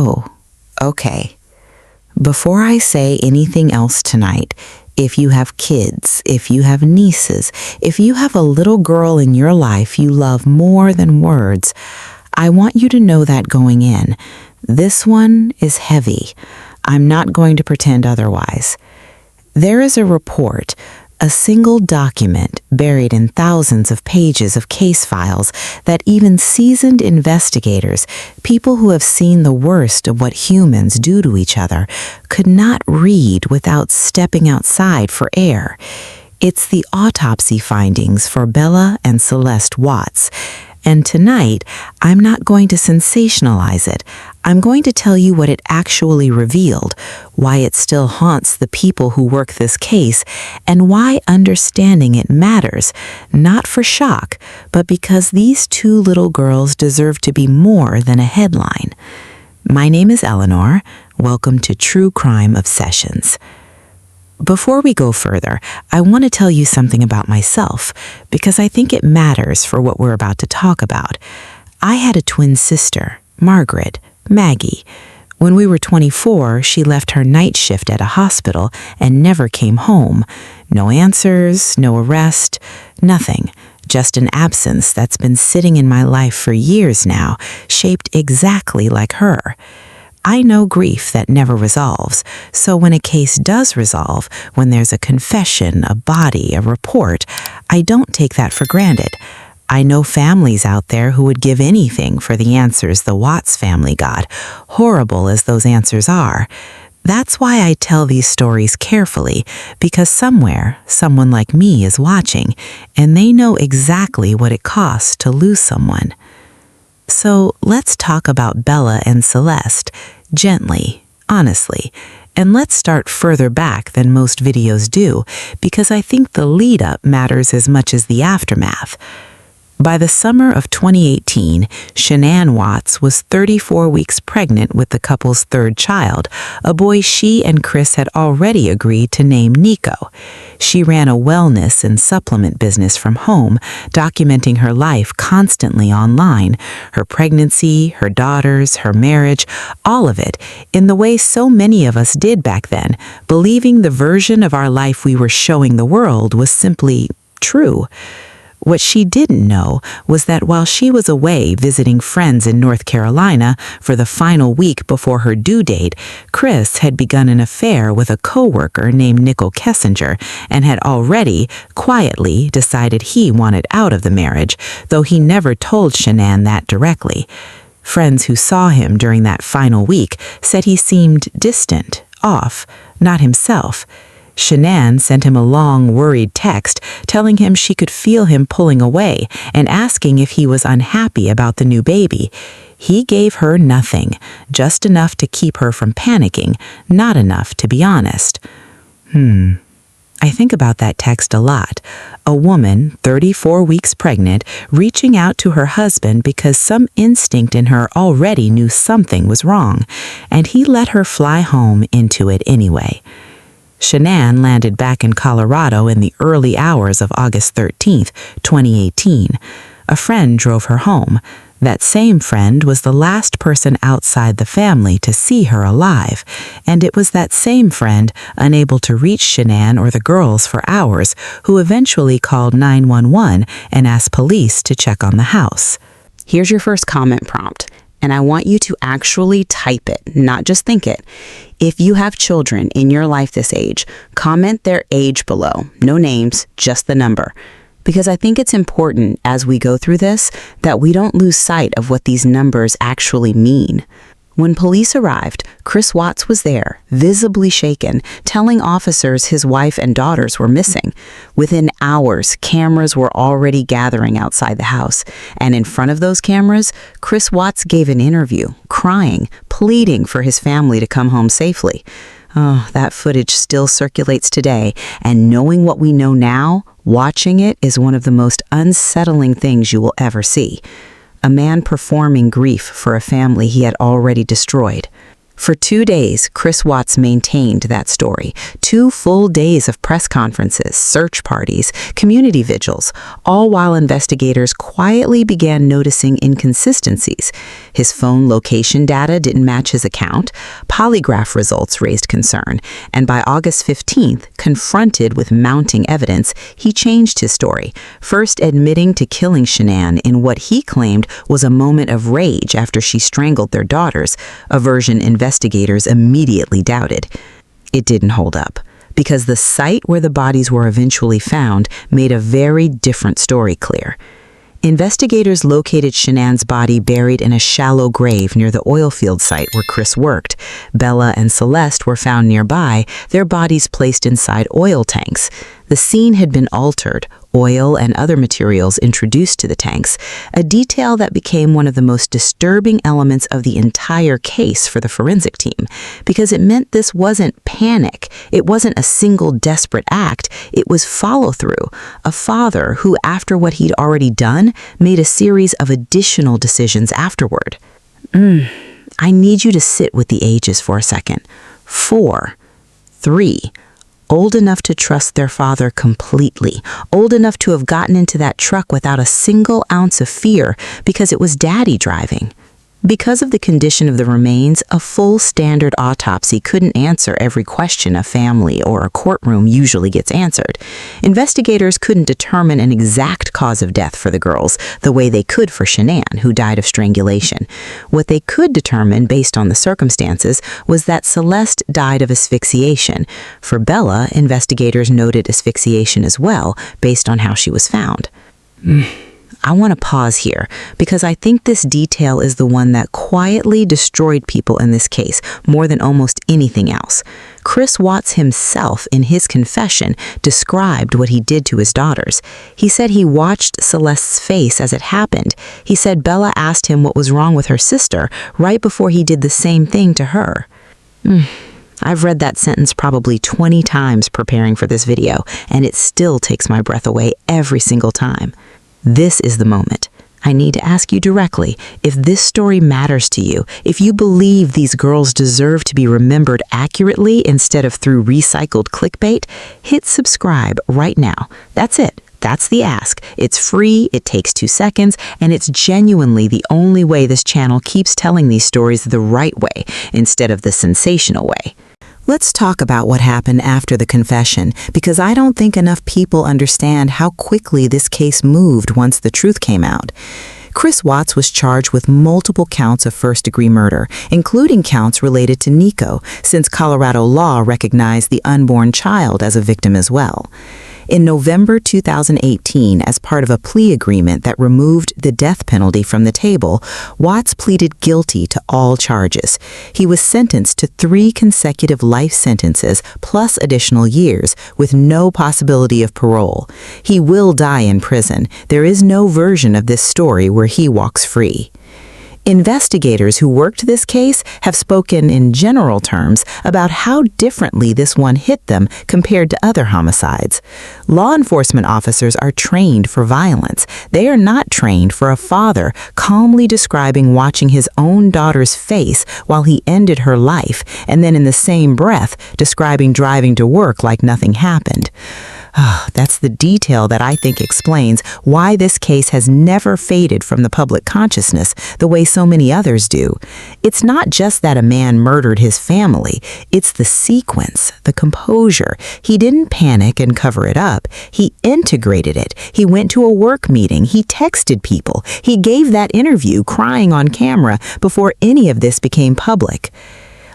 Oh, okay. Before I say anything else tonight, if you have kids, if you have nieces, if you have a little girl in your life you love more than words, I want you to know that going in. This one is heavy. I'm not going to pretend otherwise. There is a report, a single document buried in thousands of pages of case files that even seasoned investigators, people who have seen the worst of what humans do to each other, could not read without stepping outside for air. It's the autopsy findings for Bella and Celeste Watts. And tonight, I'm not going to sensationalize it. I'm going to tell you what it actually revealed, why it still haunts the people who work this case, and why understanding it matters, not for shock, but because these two little girls deserve to be more than a headline. My name is Eleanor. Welcome to True Crime Obsessions. Before we go further, I want to tell you something about myself, because I think it matters for what we're about to talk about. I had a twin sister, Margaret, Maggie. When we were 24, she left her night shift at a hospital and never came home. No answers, no arrest, nothing. Just an absence that's been sitting in my life for years now, shaped exactly like her. I know grief that never resolves, so when a case does resolve, when there's a confession, a body, a report, I don't take that for granted. I know families out there who would give anything for the answers the Watts family got, horrible as those answers are. That's why I tell these stories carefully, because somewhere, someone like me is watching, and they know exactly what it costs to lose someone. So let's talk about Bella and Celeste, gently, honestly, and let's start further back than most videos do, because I think the lead-up matters as much as the aftermath. By the summer of 2018, Shanann Watts was 34 weeks pregnant with the couple's third child, a boy she and Chris had already agreed to name Nico. She ran a wellness and supplement business from home, documenting her life constantly online, her pregnancy, her daughters, her marriage, all of it, in the way so many of us did back then, believing the version of our life we were showing the world was simply true. What she didn't know was that while she was away visiting friends in North Carolina for the final week before her due date, Chris had begun an affair with a coworker named Nicole Kessinger and had already, quietly, decided he wanted out of the marriage, though he never told Shanann that directly. Friends who saw him during that final week said he seemed distant, off, not himself. Shanann sent him a long, worried text telling him she could feel him pulling away and asking if he was unhappy about the new baby. He gave her nothing, just enough to keep her from panicking, not enough to be honest. I think about that text a lot. A woman, 34 weeks pregnant, reaching out to her husband because some instinct in her already knew something was wrong, and he let her fly home into it anyway. Shanann landed back in Colorado in the early hours of August 13th, 2018. A friend drove her home. That same friend was the last person outside the family to see her alive, and it was that same friend, unable to reach Shanann or the girls for hours, who eventually called 911 and asked police to check on the house. Here's your first comment prompt, and I want you to actually type it, not just think it. If you have children in your life this age, comment their age below. No names, just the number. Because I think it's important as we go through this that we don't lose sight of what these numbers actually mean. When police arrived, Chris Watts was there, visibly shaken, telling officers his wife and daughters were missing. Within hours, cameras were already gathering outside the house, and in front of those cameras, Chris Watts gave an interview, crying, pleading for his family to come home safely. Oh, that footage still circulates today, and knowing what we know now, watching it is one of the most unsettling things you will ever see. A man performing grief for a family he had already destroyed. For 2 days, Chris Watts maintained that story. 2 full days of press conferences, search parties, community vigils, all while investigators quietly began noticing inconsistencies. His phone location data didn't match his account, polygraph results raised concern, and by August 15th, confronted with mounting evidence, he changed his story, first admitting to killing Shanann in what he claimed was a moment of rage after she strangled their daughters, a version investigators immediately doubted. It didn't hold up, because the site where the bodies were eventually found made a very different story clear. Investigators located Shanann's body buried in a shallow grave near the oil field site where Chris worked. Bella and Celeste were found nearby, their bodies placed inside oil tanks. The scene had been altered, oil and other materials introduced to the tanks, a detail that became one of the most disturbing elements of the entire case for the forensic team, because it meant this wasn't panic, it wasn't a single desperate act, it was follow-through, a father who, after what he'd already done, made a series of additional decisions afterward. I need you to sit with the ages for a second. 4, 3, old enough to trust their father completely, old enough to have gotten into that truck without a single ounce of fear because it was daddy driving. Because of the condition of the remains, a full standard autopsy couldn't answer every question a family or a courtroom usually gets answered. Investigators couldn't determine an exact cause of death for the girls the way they could for Shanann, who died of strangulation. What they could determine based on the circumstances was that Celeste died of asphyxiation. For Bella, investigators noted asphyxiation as well, based on how she was found. I want to pause here because I think this detail is the one that quietly destroyed people in this case more than almost anything else. Chris Watts himself, in his confession, described what he did to his daughters. He said he watched Celeste's face as it happened. He said Bella asked him what was wrong with her sister right before he did the same thing to her. I've read that sentence probably 20 times preparing for this video, and it still takes my breath away every single time. This is the moment. I need to ask you directly, if this story matters to you, if you believe these girls deserve to be remembered accurately instead of through recycled clickbait, hit subscribe right now. That's it. That's the ask. It's free, it takes 2 seconds, and it's genuinely the only way this channel keeps telling these stories the right way instead of the sensational way. Let's talk about what happened after the confession, because I don't think enough people understand how quickly this case moved once the truth came out. Chris Watts was charged with multiple counts of first-degree murder, including counts related to Nico, since Colorado law recognized the unborn child as a victim as well. In November 2018, as part of a plea agreement that removed the death penalty from the table, Watts pleaded guilty to all charges. He was sentenced to 3 consecutive life sentences plus additional years, with no possibility of parole. He will die in prison. There is no version of this story where he walks free. Investigators who worked this case have spoken in general terms about how differently this one hit them compared to other homicides. Law enforcement officers are trained for violence. They are not trained for a father calmly describing watching his own daughter's face while he ended her life, and then in the same breath describing driving to work like nothing happened. That's the detail that I think explains why this case has never faded from the public consciousness the way so many others do. It's not just that a man murdered his family, it's the sequence, the composure. He didn't panic and cover it up. He integrated it. He went to a work meeting. He texted people. He gave that interview crying on camera before any of this became public.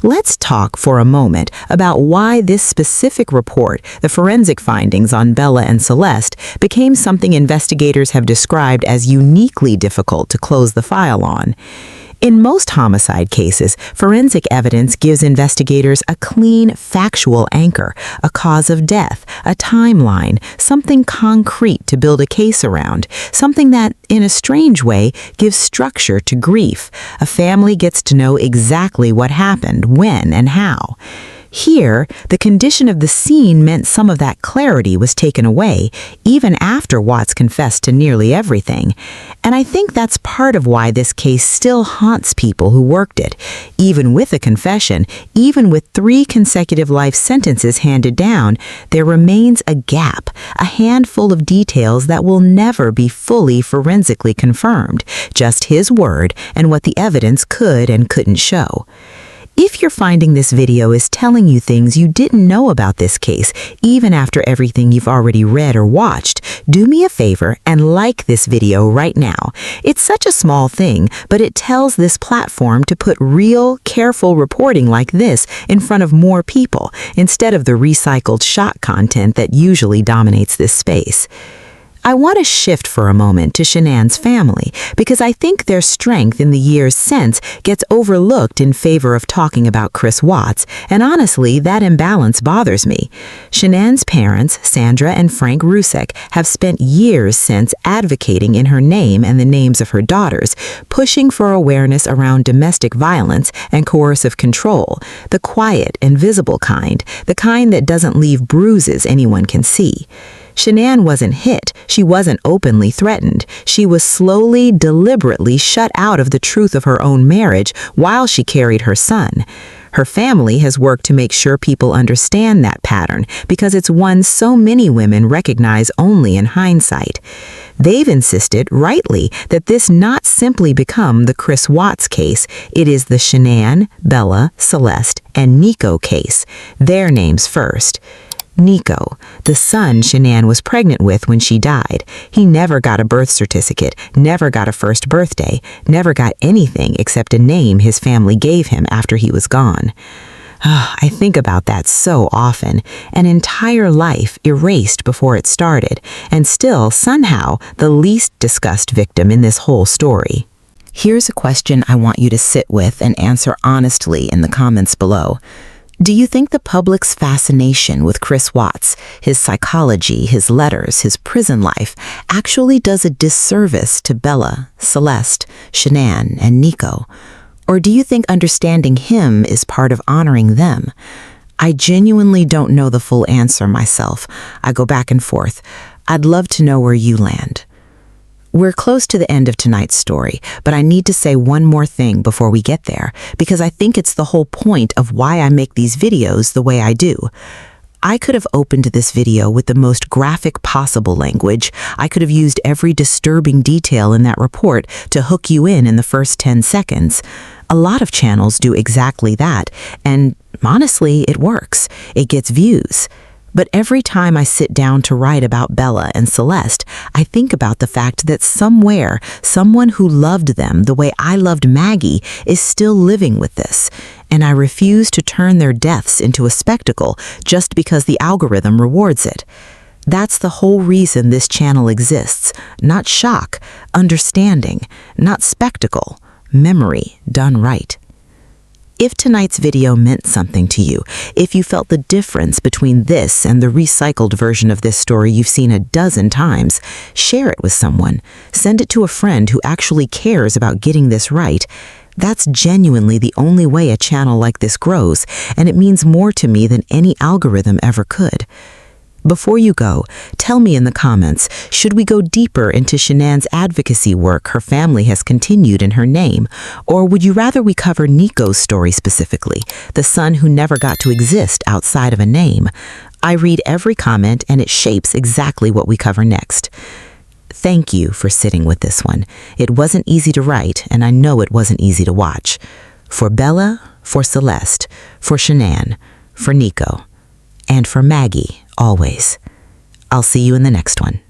Let's talk for a moment about why this specific report, the forensic findings on Bella and Celeste, became something investigators have described as uniquely difficult to close the file on. In most homicide cases, forensic evidence gives investigators a clean, factual anchor, a cause of death, a timeline, something concrete to build a case around, something that, in a strange way, gives structure to grief. A family gets to know exactly what happened, when, and how. Here, the condition of the scene meant some of that clarity was taken away, even after Watts confessed to nearly everything. And I think that's part of why this case still haunts people who worked it. Even with a confession, even with 3 consecutive life sentences handed down, there remains a gap, a handful of details that will never be fully forensically confirmed, just his word and what the evidence could and couldn't show. If you're finding this video is telling you things you didn't know about this case, even after everything you've already read or watched, do me a favor and like this video right now. It's such a small thing, but it tells this platform to put real, careful reporting like this in front of more people, instead of the recycled shock content that usually dominates this space. I want to shift for a moment to Shanann's family, because I think their strength in the years since gets overlooked in favor of talking about Chris Watts, and honestly, that imbalance bothers me. Shanann's parents, Sandra and Frank Rusek, have spent years since advocating in her name and the names of her daughters, pushing for awareness around domestic violence and coercive control, the quiet, invisible kind, the kind that doesn't leave bruises anyone can see. Shanann wasn't hit. She wasn't openly threatened. She was slowly, deliberately shut out of the truth of her own marriage while she carried her son. Her family has worked to make sure people understand that pattern because it's one so many women recognize only in hindsight. They've insisted, rightly, that this not simply become the Chris Watts case. It is the Shanann, Bella, Celeste, and Nico case. Their names first. Nico, the son Shanann was pregnant with when she died. He never got a birth certificate, never got a first birthday, never got anything except a name his family gave him after he was gone. I think about that so often. An entire life erased before it started, and still somehow the least discussed victim in this whole story. Here's a question I want you to sit with and answer honestly in the comments below. Do you think the public's fascination with Chris Watts, his psychology, his letters, his prison life, actually does a disservice to Bella, Celeste, Shanann, and Nico? Or do you think understanding him is part of honoring them? I genuinely don't know the full answer myself. I go back and forth. I'd love to know where you land. We're close to the end of tonight's story, but I need to say one more thing before we get there, because I think it's the whole point of why I make these videos the way I do. I could have opened this video with the most graphic possible language. I could have used every disturbing detail in that report to hook you in the first 10 seconds. A lot of channels do exactly that, and honestly, it works. It gets views. But every time I sit down to write about Bella and Celeste, I think about the fact that somewhere, someone who loved them the way I loved Maggie is still living with this, and I refuse to turn their deaths into a spectacle just because the algorithm rewards it. That's the whole reason this channel exists. Not shock, understanding, not spectacle, memory done right. If tonight's video meant something to you, if you felt the difference between this and the recycled version of this story you've seen a dozen times, share it with someone. Send it to a friend who actually cares about getting this right. That's genuinely the only way a channel like this grows, and it means more to me than any algorithm ever could. Before you go, tell me in the comments, should we go deeper into Shanann's advocacy work her family has continued in her name, or would you rather we cover Nico's story specifically, the son who never got to exist outside of a name? I read every comment and it shapes exactly what we cover next. Thank you for sitting with this one. It wasn't easy to write, and I know it wasn't easy to watch. For Bella, for Celeste, for Shanann, for Nico, and for Maggie, always. I'll see you in the next one.